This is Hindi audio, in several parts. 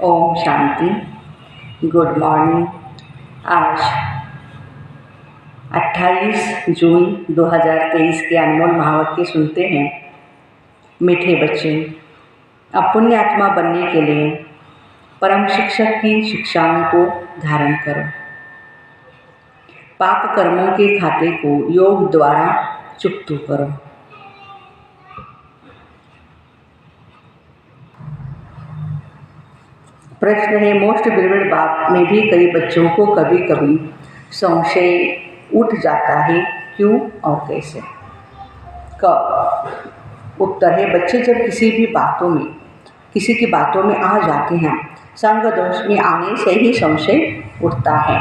ओम शांति। Good morning. आज 28 जून 2023 के अनमोल महावाक्य सुनते हैं। मीठे बच्चे, अब पुण्य आत्मा बनने के लिए परम शिक्षक की शिक्षाओं को धारण करो। पाप कर्मों के खाते को योग द्वारा चुकता करो। प्रश्न है, मोस्ट ब्रिविड बाप में भी कई बच्चों को कभी कभी संशय उठ जाता है, क्यों और कैसे? उत्तर है, बच्चे जब किसी की बातों में आ जाते हैं, संग दोष में आने से ही संशय उठता है।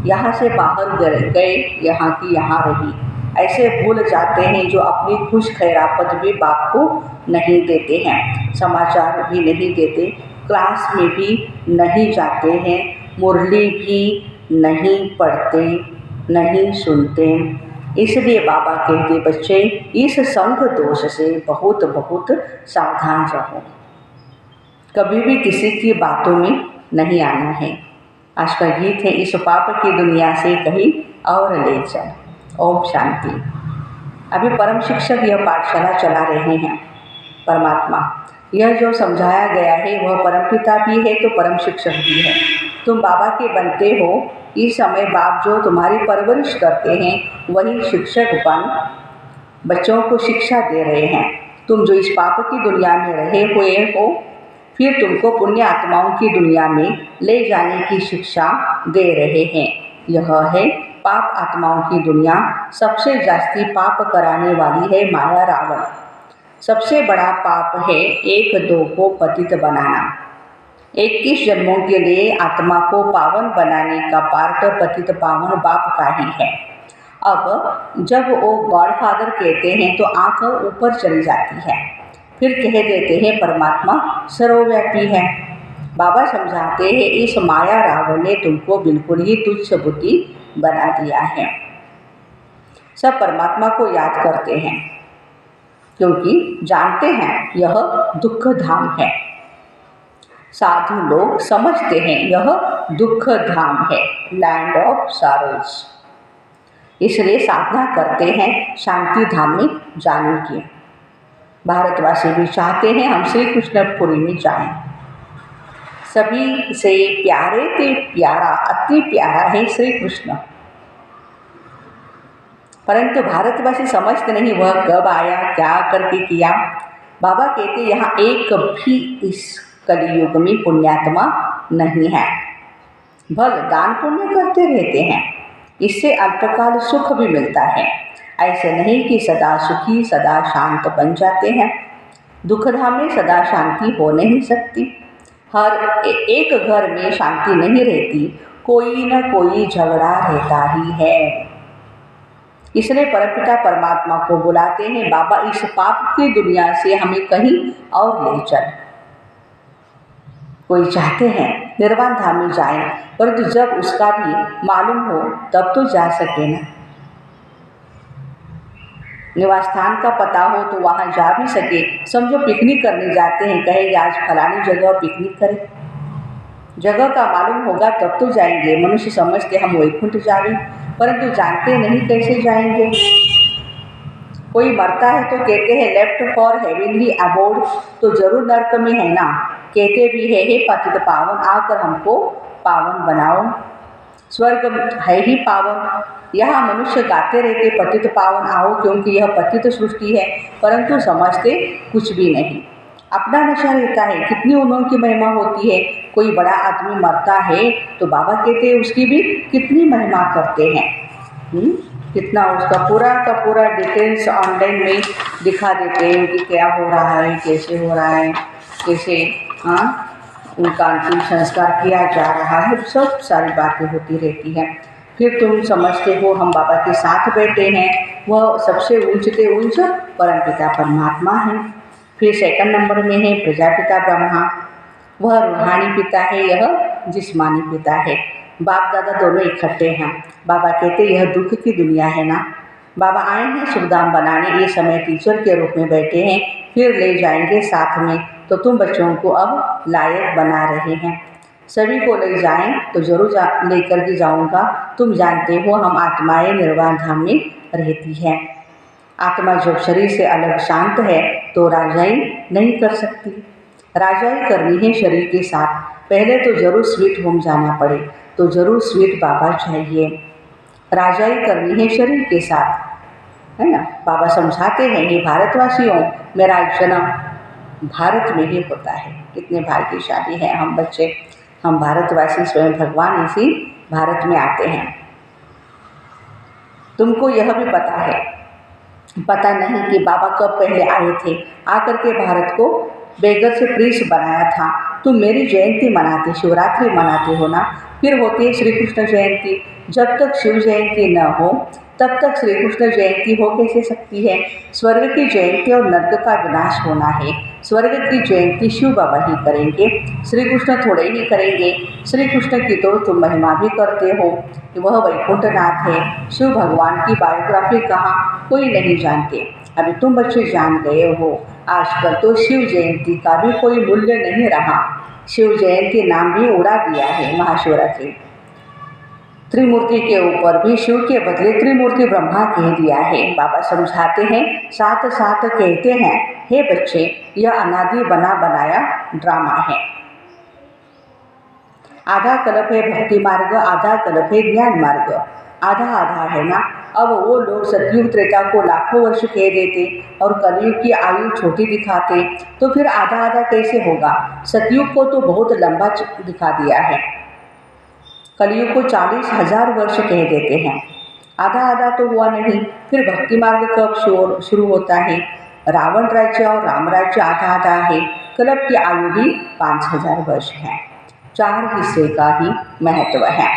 यहाँ से बाहर गए, यहाँ की यहाँ रही, ऐसे भूल जाते हैं जो अपनी खुश खैरापत भी बाप को नहीं देते हैं, समाचार भी नहीं देते, क्लास में भी नहीं जाते हैं, मुरली भी नहीं पढ़ते, नहीं सुनते। इसलिए बाबा कहते, बच्चे इस संग दोष से बहुत बहुत सावधान रहो। कभी भी किसी की बातों में नहीं आना है। आज का गीत है, इस पाप की दुनिया से कहीं और ले चल। ओम शांति। अभी परम शिक्षक यह पाठशाला चला रहे हैं। परमात्मा यह जो समझाया गया है वह परमपिता भी है तो परम शिक्षक भी है। तुम बाबा के बनते हो, इस समय बाप जो तुम्हारी परवरिश करते हैं वही शिक्षक बन बच्चों को शिक्षा दे रहे हैं। तुम जो इस पाप की दुनिया में रहे हुए हो, फिर तुमको पुण्य आत्माओं की दुनिया में ले जाने की शिक्षा दे रहे हैं। यह है पाप आत्माओं की दुनिया। सबसे जास्ती पाप कराने वाली है माया रावण। सबसे बड़ा पाप है 1-2 को पतित बनाना। 21 जन्मों के लिए आत्मा को पावन बनाने का पार्ट पतित पावन बाप का ही है। अब जब वो गॉडफादर कहते हैं तो आंख ऊपर चली जाती है, फिर कह देते हैं परमात्मा सर्वव्यापी है। बाबा समझाते हैं, इस माया रावण ने तुमको बिल्कुल ही तुच्छ बुद्धि बना दिया है। सब परमात्मा को याद करते हैं क्योंकि जानते हैं यह दुख धाम है। साधु लोग समझते हैं यह दुख धाम है, लैंड ऑफ सारोज। इसलिए साधना करते हैं शांति धाम में जाने की। भारतवासी भी चाहते हैं हम श्री कृष्णपुरी में जाएं। सभी से प्यारे ते प्यारा, अति प्यारा है श्री कृष्ण। परंतु भारतवासी समझते नहीं वह कब आया, क्या करके किया। बाबा कहते यहाँ एक भी इस कलियुग में पुण्यात्मा नहीं है। भल दान पुण्य करते रहते हैं, इससे अल्पकाल सुख भी मिलता है। ऐसे नहीं कि सदा सुखी सदा शांत बन जाते हैं। दुखधाम में सदा शांति हो नहीं सकती। हर एक घर में शांति नहीं रहती, कोई न कोई झगड़ा रहता ही है। इसलिए परमपिता परमात्मा को बुलाते हैं, बाबा इस पाप की दुनिया से हमें कहीं और ले चल। कोई चाहते हैं निर्वाण धाम में जाए, परंतु जब उसका भी मालूम हो तब तो जा सके ना। निवास स्थान का पता हो तो वहाँ जा भी सके। समझो पिकनिक करने जाते हैं, कहेंगे आज फलानी जगह पिकनिक करें। जगह का मालूम होगा तब तो जाएंगे। मनुष्य समझते हम वैकुंठ जाएं, परंतु जानते नहीं कैसे जाएंगे। कोई मरता है तो कहते हैं लेफ्ट फॉर हेवनली अबोर्ड, तो जरूर नर्क में है ना। कहते भी है, हे पतित पावन आकर हमको पावन बनाओ। स्वर्ग है ही पावन। यहाँ मनुष्य गाते रहते पतित पावन आओ, क्योंकि यह पतित सृष्टि है, परंतु समझते कुछ भी नहीं। अपना नशा रहता है, कितनी उन्होंने की महिमा होती है। कोई बड़ा आदमी मरता है तो बाबा कहते हैं उसकी भी कितनी महिमा करते हैं। कितना उसका पूरा का पूरा डिटेल्स ऑनलाइन में दिखा देते हैं कि क्या हो रहा है, कैसे हो रहा है, कैसे उनका अंतिम संस्कार किया जा रहा है। सब सारी बातें होती रहती हैं। फिर तुम समझते हो हम बाबा के साथ बैठे हैं, वह सबसे ऊंचते ऊंच परमपिता परमात्मा है। फिर सेकंड नंबर में है प्रजापिता ब्रह्मा, वह रूहानी पिता है, यह जिस्मानी पिता है। बाप दादा दोनों इकट्ठे हैं। बाबा कहते यह दुख की दुनिया है ना। बाबा आए हैं सुखधाम बनाने, ये समय टीचर के रूप में बैठे हैं, फिर ले जाएंगे साथ में। तो तुम बच्चों को अब लायक बना रहे हैं। सभी को ले जाएं तो जरूर लेकर के जाऊंगा। तुम जानते हो हम आत्माएं निर्वाण धाम में रहती हैं। आत्मा जब शरीर से अलग शांत है तो राजाई नहीं कर सकती। राजाई करनी है शरीर के साथ, पहले तो जरूर स्वीट होम जाना पड़े तो जरूर स्वीट बाबा चाहिए। राजाई करनी है शरीर के साथ, है ना। बाबा समझाते हैं, ये भारतवासियों, मेरा जन्म भारत में ही होता है। कितने भाग्यशाली हैं हम बच्चे, हम भारतवासी, स्वयं भगवान इसी भारत में आते हैं। तुमको यह भी पता नहीं कि बाबा कब पहले आए थे, आकर के भारत को बेगर से प्रिंस बनाया था। तुम मेरी जयंती मनाते, शिवरात्रि मनाते हो ना, फिर होती है श्री कृष्ण जयंती। जब तक शिव जयंती न हो तब तक श्री कृष्ण जयंती हो कैसे सकती है। स्वर्ग की जयंती और नर्क का विनाश होना है। स्वर्ग की जयंती शिव बाबा ही करेंगे, श्री कृष्ण थोड़े ही करेंगे। श्री कृष्ण की तो तुम महिमा भी करते हो, वह वैकुंठनाथ है। शिव भगवान की बायोग्राफी कहाँ कोई नहीं जानते, अभी तुम बच्चे जान गए हो। आजकल तो शिव जयंती का भी कोई मूल्य नहीं रहा, शिव जयंती नाम भी उड़ा दिया है महाशिवरात्रि। त्रिमूर्ति के ऊपर भी शिव के बदले त्रिमूर्ति ब्रह्मा कह दिया है। बाबा समझाते हैं, साथ साथ कहते हैं, हे बच्चे, यह अनादि बना बनाया ड्रामा है। आधा कल्प है भक्ति मार्ग, आधा कल्प है ज्ञान मार्ग, आधा आधा है ना। अब वो लोग सतयुग त्रेता को लाखों वर्ष कह देते और कलयुग की आयु छोटी दिखाते, तो फिर आधा आधा कैसे होगा। सतयुग को तो बहुत लंबा दिखा दिया है, कलयुग को 40,000 वर्ष कह देते हैं। आधा आधा तो हुआ नहीं। फिर भक्ति मार्ग कब शुरू होता है। रावण राज्य और राम राज्य आधा आधा है। कल्प की आयु भी 5,000 वर्ष है। 4 हिस्से का ही महत्व है।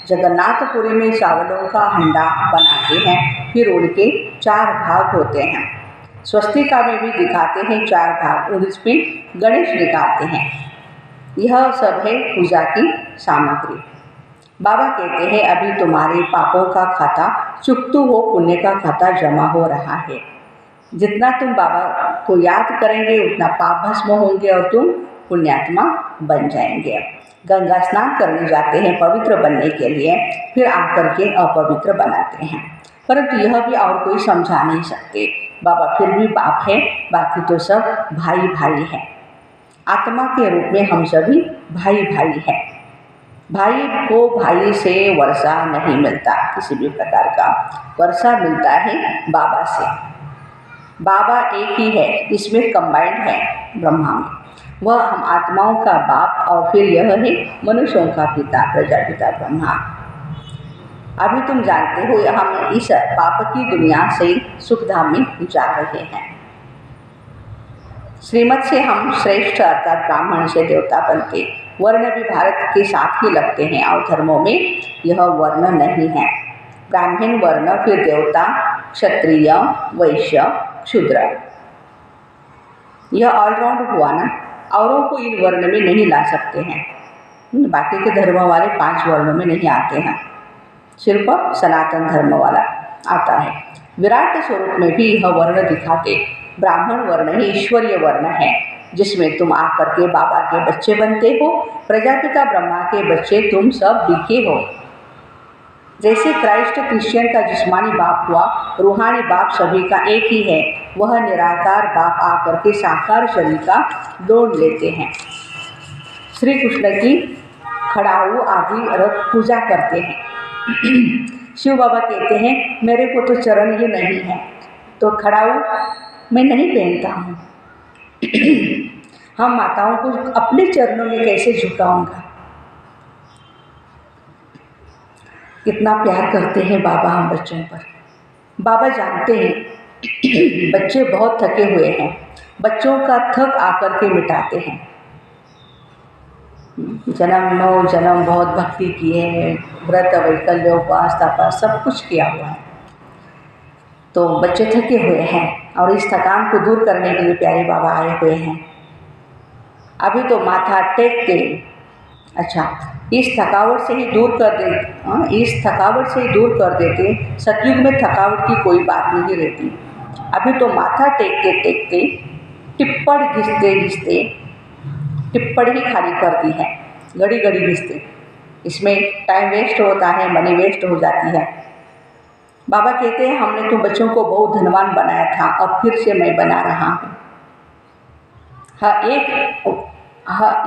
जगन्नाथपुरी में चावलों का हंडा बनाते हैं, फिर उनके 4 भाग होते हैं। स्वस्तिका में भी दिखाते हैं 4 भाग, उसमें गणेश निकालते हैं। यह सब है पूजा की सामग्री। बाबा कहते हैं, अभी तुम्हारे पापों का खाता चुकतू हो, पुण्य का खाता जमा हो रहा है। जितना तुम बाबा को याद करेंगे उतना पाप भस्म होंगे और तुम पुण्यात्मा बन जाएंगे। गंगा स्नान करने जाते हैं पवित्र बनने के लिए, फिर आकर के अपवित्र बनाते हैं, परंतु यह भी और कोई समझा नहीं सकते। बाबा फिर भी बाप है, बाकी तो सब भाई भाई हैं। आत्मा के रूप में हम सभी भाई भाई हैं। भाई को भाई से वर्षा नहीं मिलता, किसी भी प्रकार का वर्षा मिलता है बाबा से। बाबा एक ही है, इसमें कंबाइंड है ब्रह्मा में। वह हम आत्माओं का बाप और फिर यह है मनुष्यों का पिता, प्रजापिता ब्रह्मा। अभी तुम जानते हो हम इस पाप की दुनिया से सुखधाम में जा रहे हैं। श्रीमत से हम श्रेष्ठ अर्थात ब्राह्मण से देवता बनते। वर्ण भी भारत के साथ ही लगते हैं और धर्मों में यह वर्ण नहीं है। ब्राह्मण वर्ण, फिर देवता, क्षत्रिय, वैश्य, शूद्र, यह ऑलराउंड हुआ ना। औरों को इन वर्ण में नहीं ला सकते हैं। बाकी के धर्म वाले 5 वर्णों में नहीं आते हैं, सिर्फ सनातन धर्म वाला आता है। विराट स्वरूप में भी यह वर्ण दिखाते। ब्राह्मण वर्ण ही ईश्वरीय वर्ण है, जिसमें तुम आकर के बाबा के बच्चे बनते हो। प्रजापिता ब्रह्मा के बच्चे तुम सब दिखे हो। जैसे क्राइस्ट क्रिश्चियन का जिस्मानी बाप हुआ, रूहानी बाप सभी का एक ही है। वह निराकार बाप आकर के साकार शरीर का लोन लेते हैं। श्री कृष्ण की खड़ाऊ आदि रथ पूजा करते हैं। शिव बाबा कहते हैं, मेरे को तो चरण ये नहीं है, तो खड़ाऊ मैं नहीं पहनता हूँ। हम माताओं को अपने चरणों में कैसे झुकाऊंगा। कितना प्यार करते हैं बाबा हम बच्चों पर। बाबा जानते हैं बच्चे बहुत थके हुए हैं, बच्चों का थक आकर के मिटाते हैं। जन्म 9 जन्म बहुत भक्ति किए हैं, व्रत वैकल्य उपवास तपास सब कुछ किया हुआ है, तो बच्चे थके हुए हैं और इस थकान को दूर करने के लिए प्यारे बाबा आए हुए हैं। अभी तो माथा टेक दे, अच्छा इस थकावट से ही दूर कर दे, इस थकावट से ही दूर कर देते। सतयुग में थकावट की कोई बात नहीं रहती। अभी तो माथा टेकते टेकते, टिप्पण घिसते घिसते टिप्पणी ही खाली कर दी है, घड़ी घड़ी घिसते। इसमें टाइम वेस्ट होता है, मनी वेस्ट हो जाती है। बाबा कहते हैं हमने तो बच्चों को बहुत धनवान बनाया था, अब फिर से मैं बना रहा हूँ।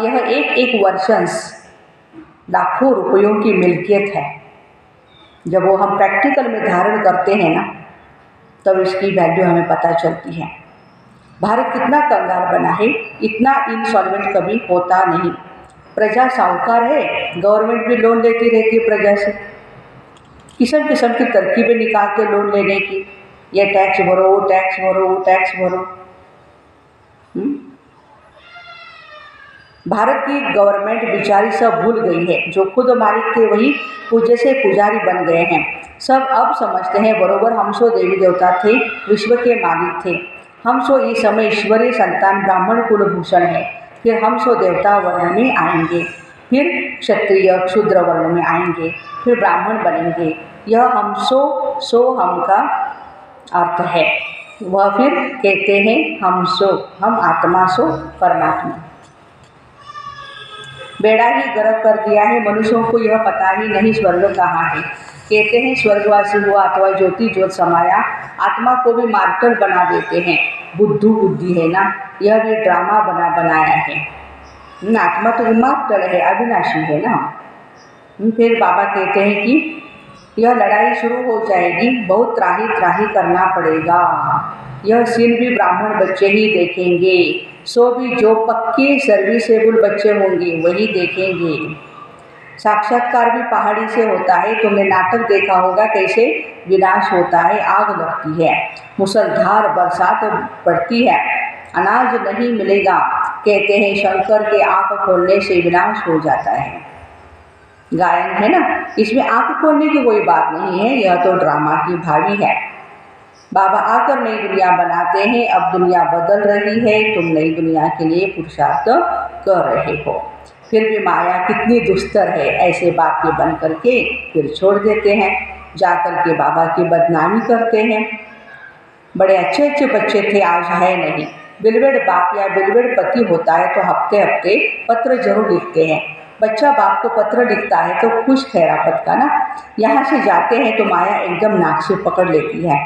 यह एक वर्षंस लाखों रुपयों की मिल्कियत है। जब वो हम प्रैक्टिकल में धारण करते हैं ना, तब इसकी वैल्यू हमें पता चलती है। भारत कितना कंगाल बना है, इतना इंसॉल्वेंट कभी होता नहीं। प्रजा साहूकार है, गवर्नमेंट भी लोन लेती रहती है प्रजा से, किस्म किस्म की तरकीबें निकालते लोन लेने की, ये टैक्स भरो, वो टैक्स भरो, वो टैक्स भरो। भारत की गवर्नमेंट बेचारी सब भूल गई है, जो खुद मालिक थे वही पूज्य से पुजारी बन गए हैं। सब अब समझते हैं बरोबर हम सो देवी देवता थे, विश्व के मालिक थे। हम सो इस समय ईश्वरीय संतान ब्राह्मण कुलभूषण है, फिर हम सो देवता वर्ण में आएंगे, फिर क्षत्रिय शूद्र वर्ण में आएंगे, फिर ब्राह्मण बनेंगे। यह हम सो हम का अर्थ है। वह फिर कहते हैं हम आत्मा सो परमात्मा। बेड़ा ही गर्क कर दिया है, मनुष्यों को यह पता ही नहीं स्वर्ग कहाँ है। कहते हैं स्वर्गवासी हुआ अथवा ज्योति ज्योत समाया, आत्मा को भी मार्टर बना देते हैं। बुद्धू बुद्धि है ना, यह भी ड्रामा बनाया है। आत्मा तो मार्टर है, अविनाशी है ना। फिर बाबा कहते हैं कि यह लड़ाई शुरू हो जाएगी, बहुत त्राही करना पड़ेगा। यह सीन भी ब्राह्मण बच्चे ही देखेंगे, सो भी जो पक्के सर्विसेबल बच्चे होंगे वही देखेंगे। साक्षात्कार भी पहाड़ी से होता है। तुमने नाटक देखा होगा कैसे विनाश होता है, आग लगती है, मुसलधार बरसात पड़ती है, अनाज नहीं मिलेगा। कहते हैं शंकर के आँख खोलने से विनाश हो जाता है। गायन है ना, इसमें आँख खोलने की कोई बात नहीं है, यह तो ड्रामा की भावी है। बाबा आकर नई दुनिया बनाते हैं। अब दुनिया बदल रही है, तुम नई दुनिया के लिए पुरुषार्थ कर रहे हो। फिर भी माया कितनी दुस्तर है, ऐसे बाप के बन करके फिर छोड़ देते हैं, जाकर के बाबा की बदनामी करते हैं। बड़े अच्छे अच्छे बच्चे थे, आज है नहीं। बिलवेड़ बाप या बिलवेड़ पति होता है तो हफ्ते हफ्ते पत्र जरूर लिखते हैं। बच्चा बाप को पत्र लिखता है तो खुश खैरापत का ना। यहाँ से जाते हैं तो माया एकदम नाक से पकड़ लेती है।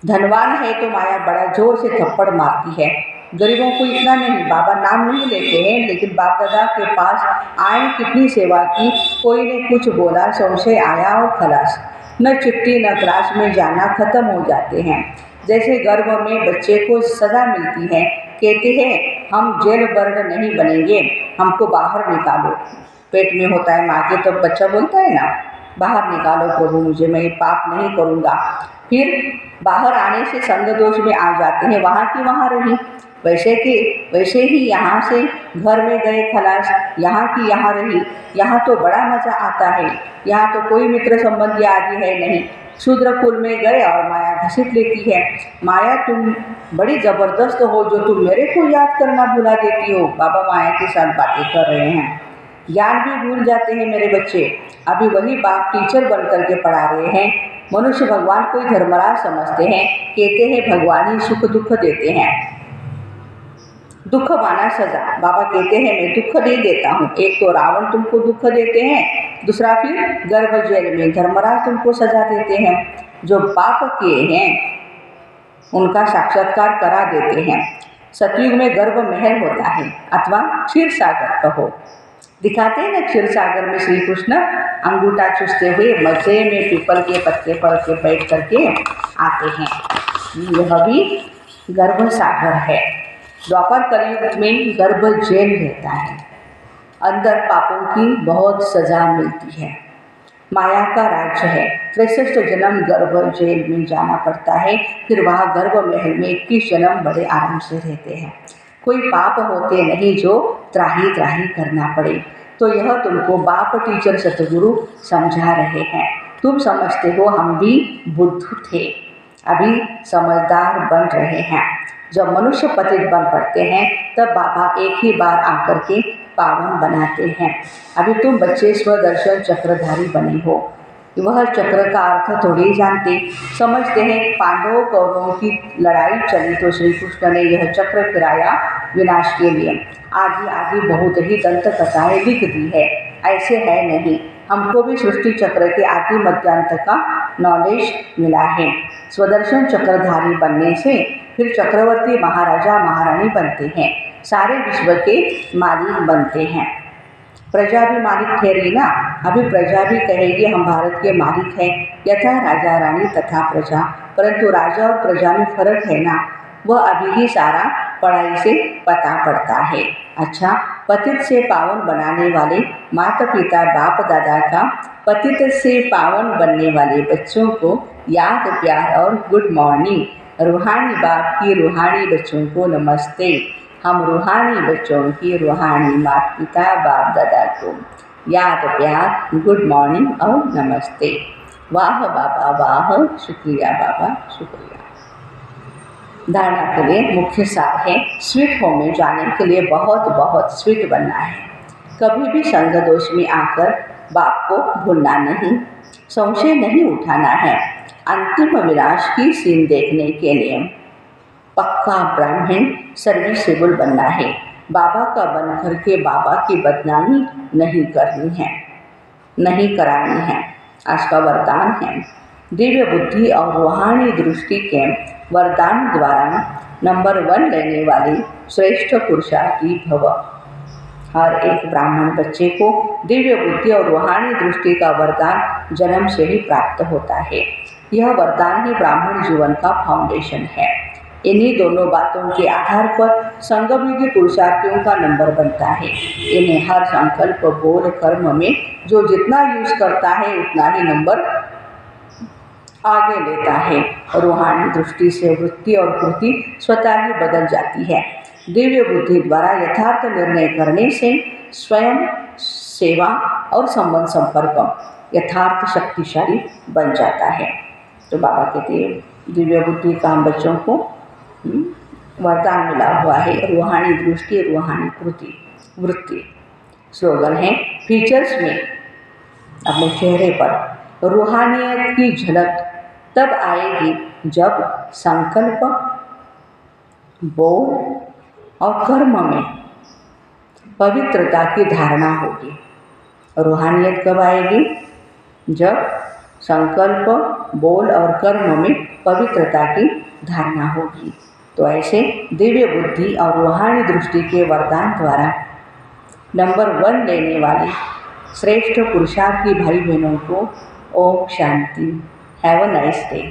धनवान है तो माया बड़ा जोर से थप्पड़ मारती है। गरीबों को इतना नहीं, बाबा नाम नहीं लेते हैं, लेकिन बाप दादा के पास आए कितनी सेवा की, कोई ने कुछ बोला, संशय आया और खलास। न चिट्ठी न क्लास में जाना, खत्म हो जाते हैं। जैसे गर्भ में बच्चे को सज़ा मिलती है, कहते हैं हम जेल बर्ड नहीं बनेंगे, हमको बाहर निकालो। पेट में होता है माँ के, तो बच्चा बोलता है ना, बाहर निकालो प्रभु मुझे, मैं ये पाप नहीं करूँगा। फिर बाहर आने से संग दोष में आ जाते हैं, वहाँ की वहाँ रही, वैसे ही यहाँ से घर में गए खलास, यहाँ की यहाँ रही। यहाँ तो बड़ा मज़ा आता है, यहाँ तो कोई मित्र संबंधी आदि है नहीं। शूद्र कुल में गए और माया घसीट लेती है। माया तुम बड़ी ज़बरदस्त हो जो तुम मेरे को याद करना भुला देती हो। बाबा माया के साथ बातें कर रहे हैं। ज्ञान भी भूल जाते हैं मेरे बच्चे। अभी वही बाप टीचर बन करके पढ़ा रहे हैं। मनुष्य भगवान को ही धर्मराज समझते हैं, कहते हैं भगवान ही सुख दुख देते हैं। दुख माना सजा। बाबा कहते हैं मैं दुख नहीं देता हूँ। एक तो रावण तुमको दुख देते हैं, दूसरा फिर गर्भ जेल में धर्मराज तुमको सजा देते हैं। जो पाप किए हैं उनका साक्षात्कार करा देते हैं। सतयुग में गर्भ महल होता है, अथवा क्षीर सागर कहो। दिखाते हैं ना क्षीर सागर में श्री कृष्ण अंगूठा चूसते हुए मजे में पीपल के पत्ते पर के बैठ करके आते हैं। यह भी गर्भ सागर है। द्वापर कलयुग में गर्भ जेल रहता है, अंदर पापों की बहुत सजा मिलती है। माया का राज्य है। 63 जन्म गर्भ जेल में जाना पड़ता है, फिर वहाँ गर्भ महल में 21 जन्म बड़े आराम से रहते हैं। कोई पाप होते नहीं जो त्राही करना पड़े। तो यह तुमको बाप टीचर सतगुरु समझा रहे हैं। तुम समझते हो हम भी बुद्धू थे, अभी समझदार बन रहे हैं। जब मनुष्य पतित बन पड़ते हैं तब बाबा एक ही बार आकर के पावन बनाते हैं। अभी तुम बच्चे स्वदर्शन चक्रधारी बने हो। वह चक्र का अर्थ थोड़ी जानते, समझते हैं पांडवों कौरवों की लड़ाई चली तो श्री कृष्ण ने यह चक्र फिराया विनाश के लिए। आदि आदि बहुत ही दंत कथाएँ लिख दी है, ऐसे है नहीं। हमको भी सृष्टि चक्र के आदि मध्यांत का नॉलेज मिला है। स्वदर्शन चक्रधारी बनने से फिर चक्रवर्ती महाराजा महारानी बनते हैं, सारे विश्व के मालिक बनते हैं। प्रजा भी मालिक ठहरी ना, अभी प्रजा भी कहेगी हम भारत के मालिक हैं, यथा राजा रानी तथा प्रजा, परंतु राजा और प्रजा में फर्क है ना, वह अभी ही सारा पढ़ाई से पता पड़ता है। अच्छा, पतित से पावन बनाने वाले माता पिता बाप दादा का पतित से पावन बनने वाले बच्चों को याद प्यार और गुड मॉर्निंग। रूहानी बाप की रूहानी बच्चों को नमस्ते। हम रूहानी बच्चों की रूहानी माता पिता बाप दादा को याद प्यार गुड मॉर्निंग और नमस्ते। वाह बाबा वाह, शुक्रिया बाबा शुक्रिया। धारणा के लिए मुख्य सार है, स्वीट होम में जाने के लिए बहुत बहुत स्वीट बनना है। कभी भी संग दोष में आकर बाप को भूलना नहीं, संशय नहीं उठाना है। अंतिम विनाश की सीन देखने के लिए पक्का ब्राह्मण सर्विसेबल बनना है। बाबा का बनकर के बाबा की बदनामी नहीं करनी है, नहीं करानी है। आज का वरदान है, दिव्य बुद्धि और रूहानी दृष्टि के वरदान द्वारा नंबर 1 लेने वाली श्रेष्ठ पुरुषार्थी भव। हर एक ब्राह्मण बच्चे को दिव्य बुद्धि और रूहानी दृष्टि का वरदान जन्म से ही प्राप्त होता है। यह वरदान ही ब्राह्मण जीवन का फाउंडेशन है। इन्हीं दोनों बातों के आधार पर संगमयुगी पुरुषार्थियों का नंबर बनता है। इन्हें हर संकल्प बोल कर्म में जो जितना यूज करता है उतना ही नंबर आगे लेता है। रूहानी दृष्टि से वृत्ति और कृति स्वतः ही बदल जाती है। दिव्य बुद्धि द्वारा यथार्थ निर्णय करने से स्वयं सेवा और संबंध संपर्क यथार्थ शक्तिशाली बन जाता है। तो बाबा कहते हैं दिव्य बुद्धि का हम बच्चों को वरदान मिला हुआ है, रूहानी दृष्टि रूहानी कृति वृत्ति। स्लोगन है, फीचर्स में अपने चेहरे पर रूहानियत की झलक तब आएगी जब संकल्प बोल और कर्म में पवित्रता की धारणा होगी। रूहानियत कब आएगी? जब संकल्प बोल और कर्म में पवित्रता की धारणा होगी। तो ऐसे दिव्य बुद्धि और रूहानी दृष्टि के वरदान द्वारा नंबर 1 लेने वाले श्रेष्ठ पुरुषार्थी भाई बहनों को ओम शांति। Have a nice day.